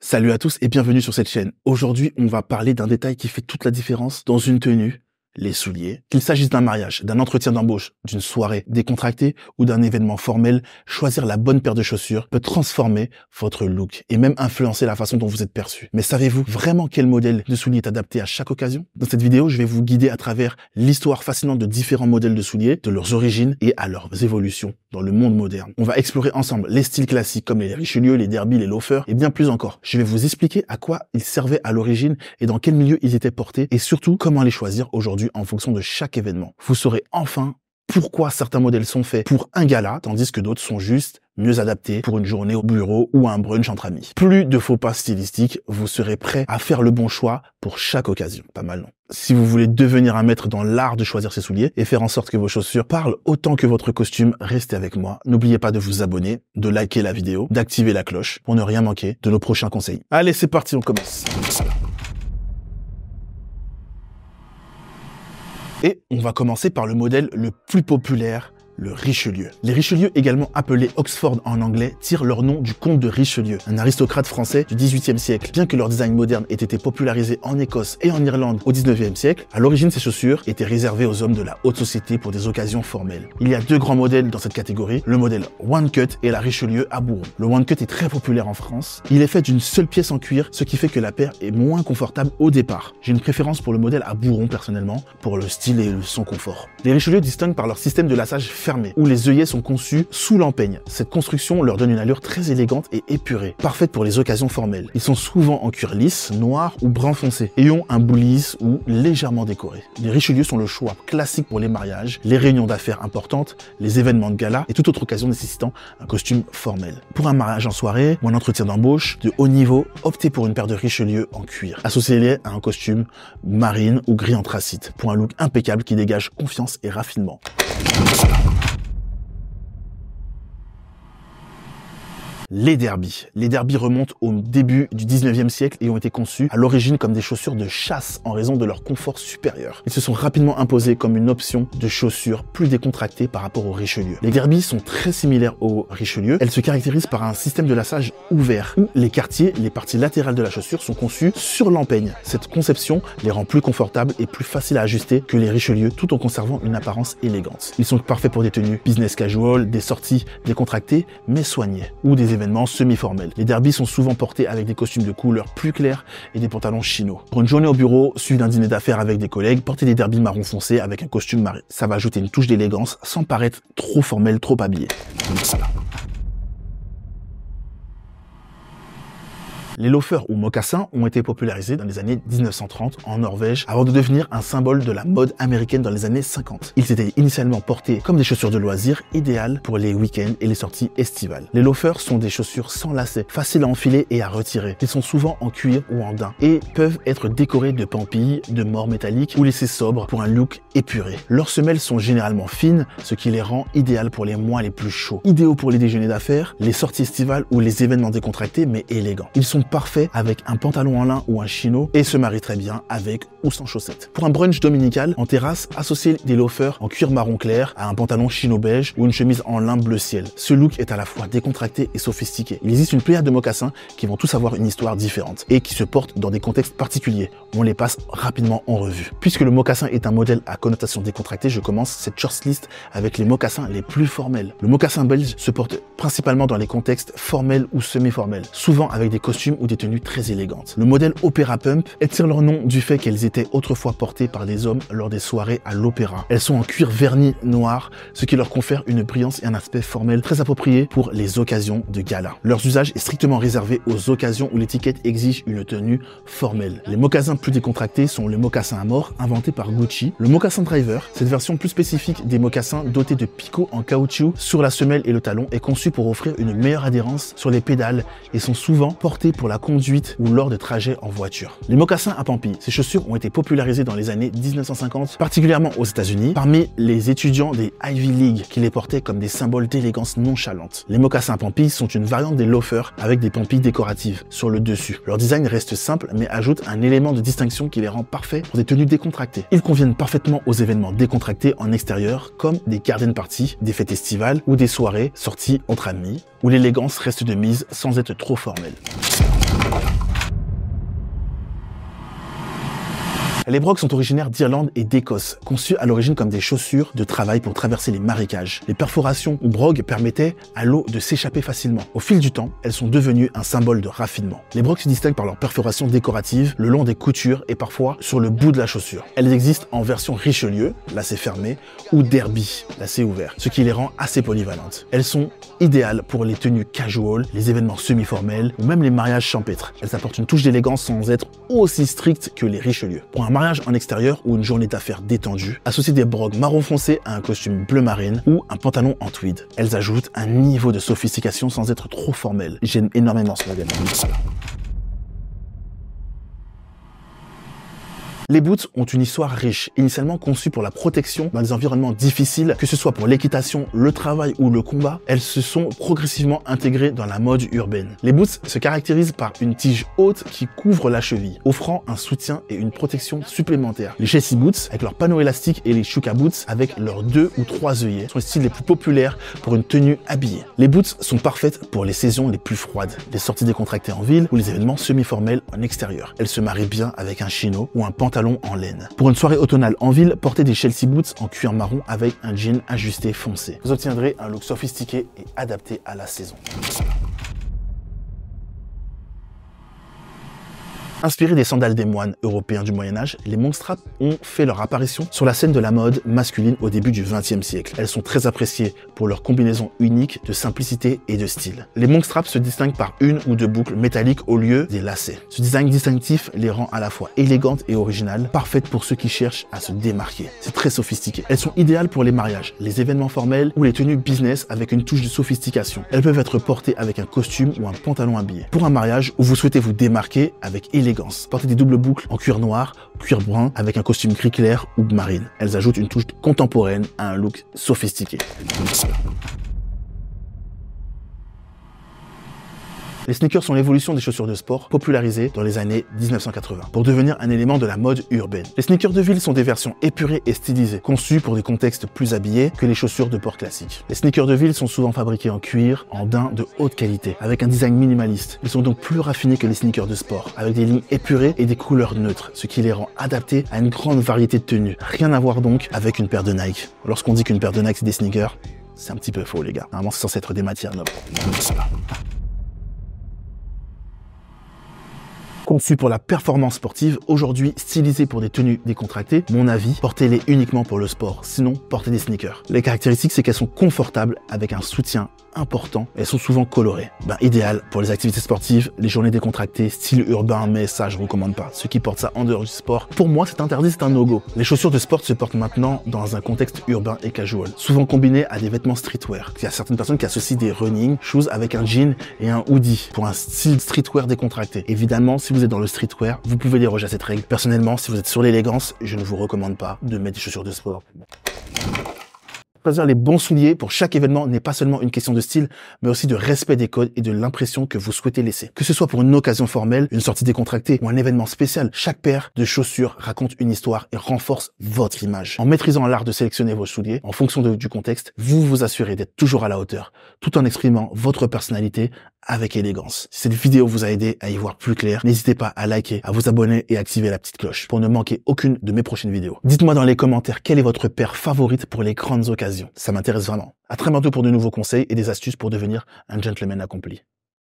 Salut à tous et bienvenue sur cette chaîne. Aujourd'hui, on va parler d'un détail qui fait toute la différence dans une tenue, les souliers. Qu'il s'agisse d'un mariage, d'un entretien d'embauche, d'une soirée décontractée ou d'un événement formel, choisir la bonne paire de chaussures peut transformer votre look et même influencer la façon dont vous êtes perçu. Mais savez-vous vraiment quel modèle de souliers est adapté à chaque occasion? Dans cette vidéo, je vais vous guider à travers l'histoire fascinante de différents modèles de souliers, de leurs origines et à leurs évolutions dans le monde moderne. On va explorer ensemble les styles classiques comme les Richelieu, les Derby, les loafers et bien plus encore. Je vais vous expliquer à quoi ils servaient à l'origine et dans quel milieu ils étaient portés et surtout comment les choisir aujourd'hui en fonction de chaque événement. Vous saurez enfin pourquoi certains modèles sont faits pour un gala tandis que d'autres sont juste mieux adaptés pour une journée au bureau ou un brunch entre amis. Plus de faux pas stylistiques, vous serez prêt à faire le bon choix pour chaque occasion. Pas mal, non? Si vous voulez devenir un maître dans l'art de choisir ses souliers et faire en sorte que vos chaussures parlent autant que votre costume, restez avec moi. N'oubliez pas de vous abonner, de liker la vidéo, d'activer la cloche pour ne rien manquer de nos prochains conseils. Allez, c'est parti, on commence. Et on va commencer par le modèle le plus populaire, le Richelieu. Les Richelieu, également appelés Oxford en anglais, tirent leur nom du comte de Richelieu, un aristocrate français du XVIIIe siècle. Bien que leur design moderne ait été popularisé en Écosse et en Irlande au XIXe siècle, à l'origine ces chaussures étaient réservées aux hommes de la haute société pour des occasions formelles. Il y a deux grands modèles dans cette catégorie, le modèle One Cut et la Richelieu à bourron. Le One Cut est très populaire en France. Il est fait d'une seule pièce en cuir, ce qui fait que la paire est moins confortable au départ. J'ai une préférence pour le modèle à bourron personnellement, pour le style et son confort. Les Richelieu distinguent par leur système de lassage fermé, où les œillets sont conçus sous l'empeigne. Cette construction leur donne une allure très élégante et épurée, parfaite pour les occasions formelles. Ils sont souvent en cuir lisse, noir ou brun foncé, et ont un bout lisse ou légèrement décoré. Les Richelieu sont le choix classique pour les mariages, les réunions d'affaires importantes, les événements de gala et toute autre occasion nécessitant un costume formel. Pour un mariage en soirée ou un entretien d'embauche de haut niveau, optez pour une paire de Richelieu en cuir. Associez-les à un costume marine ou gris anthracite pour un look impeccable qui dégage confiance et raffinement. Les Derby. Les Derby remontent au début du 19e siècle et ont été conçus à l'origine comme des chaussures de chasse en raison de leur confort supérieur. Ils se sont rapidement imposés comme une option de chaussures plus décontractée par rapport aux Richelieu. Les Derby sont très similaires aux Richelieu. Elles se caractérisent par un système de lassage ouvert où les quartiers, les parties latérales de la chaussure sont conçues sur l'empeigne. Cette conception les rend plus confortables et plus faciles à ajuster que les Richelieu tout en conservant une apparence élégante. Ils sont parfaits pour des tenues business casual, des sorties décontractées mais soignées ou des événements semi-formels. Les Derby sont souvent portés avec des costumes de couleurs plus claires et des pantalons chino. Pour une journée au bureau, suivie d'un dîner d'affaires avec des collègues, portez des Derby marron foncé avec un costume marine. Ça va ajouter une touche d'élégance sans paraître trop formel, trop habillé. Voilà. Les loafers ou mocassins ont été popularisés dans les années 1930 en Norvège avant de devenir un symbole de la mode américaine dans les années 50. Ils étaient initialement portés comme des chaussures de loisirs idéales pour les week-ends et les sorties estivales. Les loafers sont des chaussures sans lacets, faciles à enfiler et à retirer. Ils sont souvent en cuir ou en daim et peuvent être décorés de pampilles, de mors métalliques ou laissés sobres pour un look épuré. Leurs semelles sont généralement fines, ce qui les rend idéales pour les mois les plus chauds. Idéaux pour les déjeuners d'affaires, les sorties estivales ou les événements décontractés mais élégants. Ils sont parfait avec un pantalon en lin ou un chino et se marie très bien avec ou sans chaussettes. Pour un brunch dominical, en terrasse, associez des loafers en cuir marron clair à un pantalon chino beige ou une chemise en lin bleu ciel. Ce look est à la fois décontracté et sophistiqué. Il existe une pléiade de mocassins qui vont tous avoir une histoire différente et qui se portent dans des contextes particuliers. On les passe rapidement en revue. Puisque le mocassin est un modèle à connotation décontractée, je commence cette shortlist avec les mocassins les plus formels. Le mocassin belge se porte principalement dans les contextes formels ou semi-formels, souvent avec des costumes ou des tenues très élégantes. Le modèle Opera Pump tire leur nom du fait qu'elles étaient autrefois portées par des hommes lors des soirées à l'opéra. Elles sont en cuir verni noir, ce qui leur confère une brillance et un aspect formel très approprié pour les occasions de gala. Leur usage est strictement réservé aux occasions où l'étiquette exige une tenue formelle. Les mocassins plus décontractés sont le mocassin à mort, inventé par Gucci, le mocassin driver, cette version plus spécifique des mocassins dotés de picots en caoutchouc sur la semelle et le talon est conçue pour offrir une meilleure adhérence sur les pédales et sont souvent portés pour la conduite ou lors de trajets en voiture. Les mocassins à pampilles. Ces chaussures ont été popularisées dans les années 1950, particulièrement aux États-Unis, parmi les étudiants des Ivy League qui les portaient comme des symboles d'élégance nonchalante. Les mocassins à pampilles sont une variante des loafers avec des pampilles décoratives sur le dessus. Leur design reste simple mais ajoute un élément de distinction qui les rend parfaits pour des tenues décontractées. Ils conviennent parfaitement aux événements décontractés en extérieur comme des garden parties, des fêtes estivales ou des soirées sorties entre amis où l'élégance reste de mise sans être trop formelle. Les brogues sont originaires d'Irlande et d'Écosse, conçues à l'origine comme des chaussures de travail pour traverser les marécages. Les perforations ou brogues permettaient à l'eau de s'échapper facilement. Au fil du temps, elles sont devenues un symbole de raffinement. Les brogues se distinguent par leur perforation décorative le long des coutures et parfois sur le bout de la chaussure. Elles existent en version Richelieu, lacet fermé, ou Derby, lacet ouvert, ce qui les rend assez polyvalentes. Elles sont idéales pour les tenues casual, les événements semi-formels ou même les mariages champêtres. Elles apportent une touche d'élégance sans être aussi strictes que les Richelieu. Pour un mariage en extérieur ou une journée d'affaires détendue, associez des brogues marron foncé à un costume bleu marine ou un pantalon en tweed. Elles ajoutent un niveau de sophistication sans être trop formel. J'aime énormément ce modèle. Les boots ont une histoire riche, initialement conçues pour la protection dans des environnements difficiles, que ce soit pour l'équitation, le travail ou le combat. Elles se sont progressivement intégrées dans la mode urbaine. Les boots se caractérisent par une tige haute qui couvre la cheville, offrant un soutien et une protection supplémentaires. Les Chelsea boots, avec leurs panneaux élastiques, et les Shuka boots, avec leurs 2 ou 3 œillets, sont les styles les plus populaires pour une tenue habillée. Les boots sont parfaites pour les saisons les plus froides, les sorties décontractées en ville ou les événements semi-formels en extérieur. Elles se marient bien avec un chino ou un pantalon en laine. Pour une soirée automnale en ville, portez des Chelsea boots en cuir marron avec un jean ajusté foncé. Vous obtiendrez un look sophistiqué et adapté à la saison. Inspirées des sandales des moines européens du Moyen-Âge, les monk straps ont fait leur apparition sur la scène de la mode masculine au début du XXe siècle. Elles sont très appréciées pour leur combinaison unique de simplicité et de style. Les monk straps se distinguent par 1 ou 2 boucles métalliques au lieu des lacets. Ce design distinctif les rend à la fois élégantes et originales, parfaites pour ceux qui cherchent à se démarquer. C'est très sophistiqué. Elles sont idéales pour les mariages, les événements formels ou les tenues business avec une touche de sophistication. Elles peuvent être portées avec un costume ou un pantalon habillé. Pour un mariage où vous souhaitez vous démarquer avec élégance, portez des doubles boucles en cuir noir, cuir brun avec un costume gris clair ou marine. Elles ajoutent une touche contemporaine à un look sophistiqué. Les sneakers sont l'évolution des chaussures de sport popularisées dans les années 1980 pour devenir un élément de la mode urbaine. Les sneakers de ville sont des versions épurées et stylisées, conçues pour des contextes plus habillés que les chaussures de port classiques. Les sneakers de ville sont souvent fabriqués en cuir, en daim de haute qualité, avec un design minimaliste. Ils sont donc plus raffinés que les sneakers de sport, avec des lignes épurées et des couleurs neutres, ce qui les rend adaptés à une grande variété de tenues. Rien à voir donc avec une paire de Nike. Lorsqu'on dit qu'une paire de Nike c'est des sneakers, c'est un petit peu faux les gars. Normalement c'est censé être des matières nobles. Conçus pour la performance sportive, aujourd'hui stylisés pour des tenues décontractées, mon avis, portez-les uniquement pour le sport, sinon portez des sneakers. Les caractéristiques, c'est qu'elles sont confortables avec un soutien important, elles sont souvent colorées. Idéal pour les activités sportives, les journées décontractées, style urbain, mais ça je recommande pas. Ceux qui portent ça en dehors du sport, pour moi c'est interdit, c'est un no-go. Les chaussures de sport se portent maintenant dans un contexte urbain et casual, souvent combinées à des vêtements streetwear. Il y a certaines personnes qui associent des running shoes avec un jean et un hoodie pour un style streetwear décontracté. Évidemment, si vous êtes dans le streetwear, vous pouvez déroger à cette règle. Personnellement, si vous êtes sur l'élégance, je ne vous recommande pas de mettre des chaussures de sport. Choisir les bons souliers pour chaque événement n'est pas seulement une question de style, mais aussi de respect des codes et de l'impression que vous souhaitez laisser. Que ce soit pour une occasion formelle, une sortie décontractée ou un événement spécial, chaque paire de chaussures raconte une histoire et renforce votre image. En maîtrisant l'art de sélectionner vos souliers, en fonction du contexte, vous vous assurez d'être toujours à la hauteur, tout en exprimant votre personnalité avec élégance. Si cette vidéo vous a aidé à y voir plus clair, n'hésitez pas à liker, à vous abonner et à activer la petite cloche pour ne manquer aucune de mes prochaines vidéos. Dites-moi dans les commentaires quelle est votre paire favorite pour les grandes occasions. Ça m'intéresse vraiment. À très bientôt pour de nouveaux conseils et des astuces pour devenir un gentleman accompli.